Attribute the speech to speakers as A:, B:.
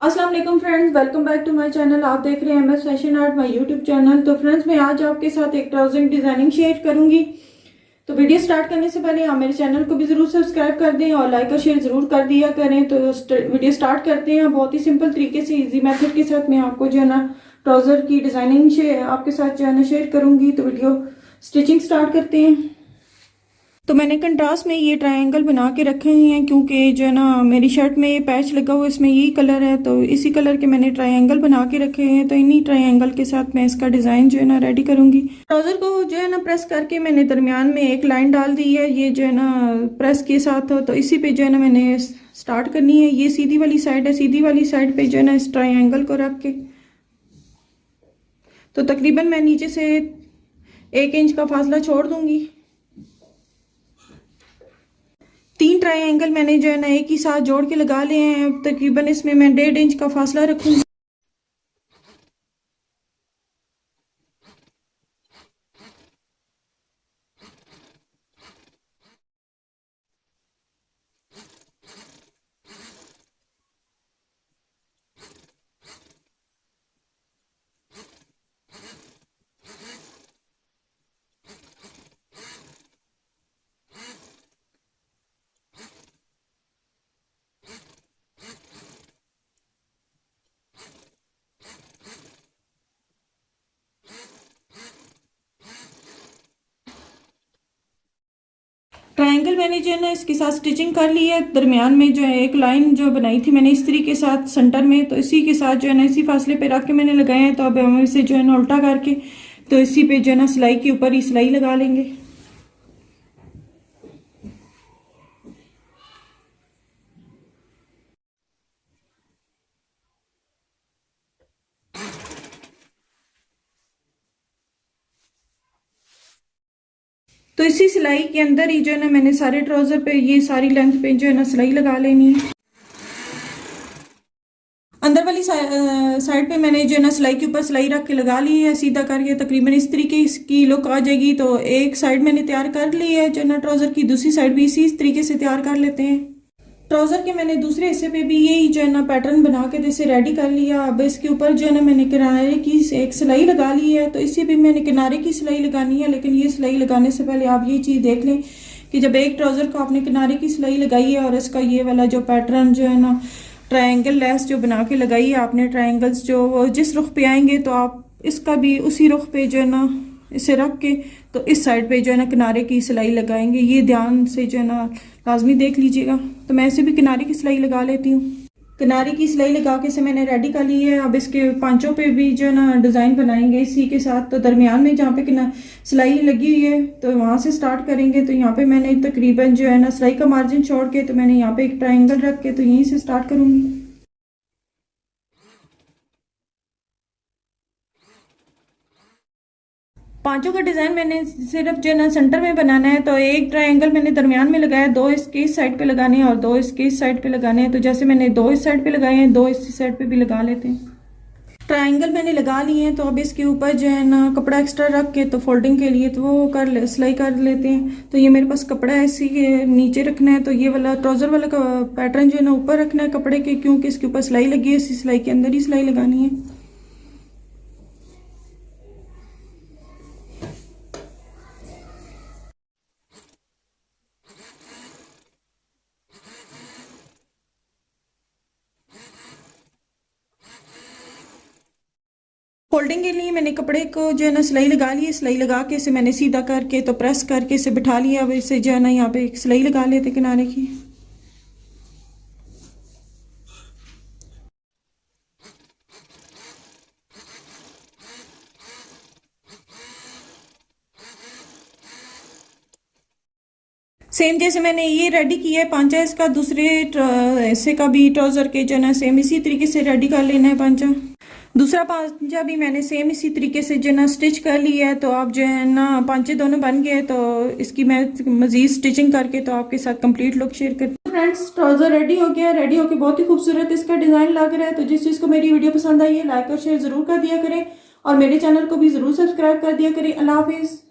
A: अस्सलाम वालेकुम friends, welcome back to my channel. आप देख रहे हैं MS fashion art my YouTube channel. तो फ्रेंड्स, मैं आज आपके साथ एक ट्राउजर डिजाइनिंग शेयर करूंगी। तो वीडियो स्टार्ट करने से पहले आप मेरे चैनल को भी जरूर सब्सक्राइब कर दें और लाइक और शेयर जरूर कर दिया करें। तो वीडियो स्टार्ट करते हैं। बहुत ही सिंपल तरीके से इजी मेथड के साथ मैं आपको जो है ना ट्राउजर की डिजाइनिंग आपके साथ जो है ना शेयर करूंगी। तो वीडियो स्टिचिंग स्टार्ट करते हैं। तो मैंने कंट्रास्ट में ये ट्रायंगल बना के रखे हुए हैं क्योंकि जो है ना मेरी शर्ट में ये पैच लगा हुआ है, इसमें यही कलर है, तो इसी कलर के मैंने ट्रायंगल बना के रखे हैं। तो इन्हीं ट्रायंगल के साथ मैं इसका डिज़ाइन जो है ना रेडी करूंगी। ट्राउज़र को जो है ना प्रेस करके मैंने दरमियान में एक लाइन डाल दी है, ये जो है ना प्रेस के साथ हो। तो इसी पे जो है ना मैंने स्टार्ट करनी है। ये सीधी वाली साइड है, सीधी वाली साइड पे जो है ना इस ट्रायंगल को रख के तो तकरीबन मैं नीचे से 1 इंच का फासला छोड़ दूंगी। 3 ट्रायंगल मैंने जो है ना एक ही साथ जोड़ के लगा लिए हैं। तकरीबन इसमें मैं 1.5 इंच का फासला रखूंगी। ट्रायंगल मैंने जो है ना इसके साथ स्टिचिंग कर ली है। दरमियान में जो है एक लाइन जो बनाई थी मैंने इस्त्री के साथ सेंटर में, तो इसी के साथ जो है ना इसी फासले पे रख के मैंने लगाए हैं। तो अब हम इसे जो है ना उल्टा करके तो इसी पे जो है ना सिलाई के ऊपर ही सिलाई लगा लेंगे। तो इसी सिलाई के अंदर ही जो है ना मैंने सारे ट्राउजर पे ये सारी लेंथ पे जो है ना सिलाई लगा लेनी है। अंदर वाली साइड पे मैंने जो है ना सिलाई के ऊपर सिलाई रख के लगा ली है सीधा करके। तकरीबन इस तरीके की लुक आ जाएगी। तो एक साइड मैंने तैयार कर ली है जो है ना ट्राउजर की, दूसरी साइड भी इसी तरीके से तैयार कर लेते हैं। ट्राउजर के मैंने दूसरे हिस्से पे भी यही जो है ना पैटर्न बना के जैसे रेडी कर लिया। अब इसके ऊपर जो है ना मैंने किनारे की एक सिलाई लगा ली है। तो इसी पे मैंने किनारे की सिलाई लगानी है, लेकिन ये सिलाई लगाने से पहले आप ये चीज़ देख लें कि जब एक ट्राउजर को आपने किनारे की सिलाई लगाई है और इसका ये वाला जो पैटर्न जो है ना ट्रायंगल लेस जो बना के लगाई है आपने, ट्रायंगल्स जो जिस रुख पे आएंगे तो आप इसका भी उसी रुख पे जो है ना इसे रख के तो इस साइड पे जो है ना किनारे की सिलाई लगाएंगे। ये ध्यान से जो है ना लाजमी देख लीजिएगा। तो मैं इसे भी किनारे की सिलाई लगा लेती हूँ। किनारे की सिलाई लगा के से मैंने रेडी कर ली है। अब इसके पांचों पे भी जो है ना डिज़ाइन बनाएंगे इसी के साथ। तो दरमियान में जहाँ पे सिलाई लगी हुई है तो वहाँ से स्टार्ट करेंगे। तो यहाँ पे मैंने तकरीबन जो है ना सिलाई का मार्जिन छोड़ के तो मैंने यहाँ पे एक ट्रायंगल रख के तो यहीं से स्टार्ट करूँगी। पांचों का डिज़ाइन मैंने सिर्फ जो है ना सेंटर में बनाना है। तो एक ट्रायंगल मैंने दरमियान में लगाया, 2 इसके इस साइड पे लगाने हैं और 2 इसके इस साइड पे लगाने हैं। तो जैसे मैंने 2 इस साइड पे लगाए हैं, 2 इस साइड पे भी लगा लेते हैं। ट्रायंगल मैंने लगा लिए हैं। तो अब इसके ऊपर जो है ना कपड़ा एक्स्ट्रा रख के तो फोल्डिंग के लिए तो वो सिलाई कर लेते हैं। तो ये मेरे पास कपड़ा ऐसे ही नीचे रखना है। तो ये वाला ट्राउजर वाला पैटर्न जो है ना ऊपर रखना है कपड़े के, क्योंकि इसके ऊपर सिलाई लगी है, इसी सिलाई के अंदर ही सिलाई लगानी है। फोल्डिंग के लिए मैंने कपड़े को जो है ना सिलाई लगा ली है। सिलाई लगा के इसे मैंने सीधा करके तो प्रेस करके इसे बिठा लिया। अब इसे जो है ना यहाँ पे एक सिलाई लगा लेते किनारे की। सेम जैसे मैंने ये रेडी किया है पांचा, इसका दूसरे हिस्से का भी ट्राउजर के जो है ना सेम इसी तरीके से रेडी कर लेना है पांचा। दूसरा पांचा भी मैंने सेम इसी तरीके से जो है ना स्टिच कर लिया है। तो आप जो है ना पांचे दोनों बन गए। तो इसकी मैं मजीद स्टिचिंग करके तो आपके साथ कंप्लीट लुक शेयर करती हूँ। फ्रेंड्स, ट्राउजर रेडी हो गया। रेडी होकर बहुत ही खूबसूरत इसका डिजाइन लग रहा है। तो जिस चीज़ को मेरी वीडियो पसंद आई है लाइक और शेयर जरूर कर दिया करें और मेरे चैनल को भी जरूर सब्सक्राइब कर दिया करें। अल्लाह हाफिज़।